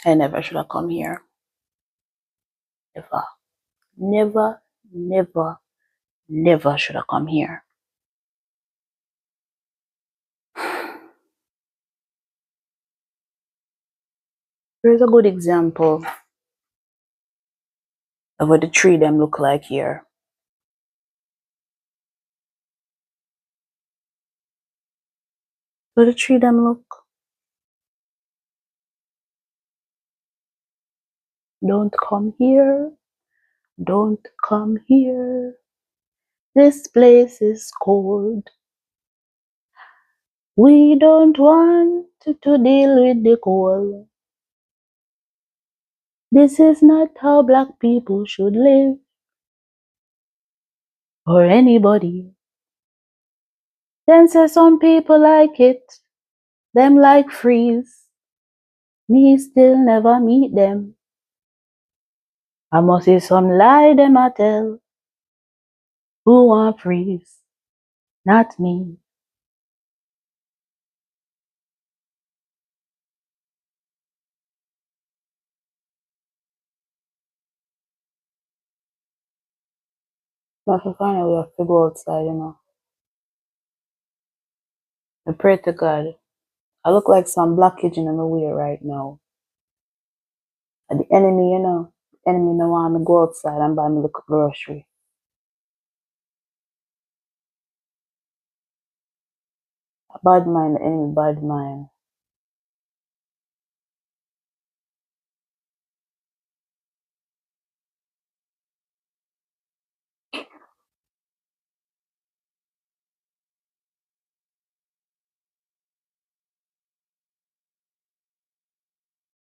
I never should have come here. Never. Never, never, never should have come here. Here's a good example of what the tree them look like here. So the tree them look. Don't come here. Don't come here. This place is cold. We don't want to deal with the cold. This is not how black people should live. Or anybody. Then say some people like it. Them like freeze. Me still never meet them. I must see some lie them I tell. Who want freeze? Not me. But for finally we have to go outside, I pray to God. I look like some blockage in my way right now. And the enemy, the enemy don't want me to go outside and buy me look grocery. A bad mind, the enemy bad mind.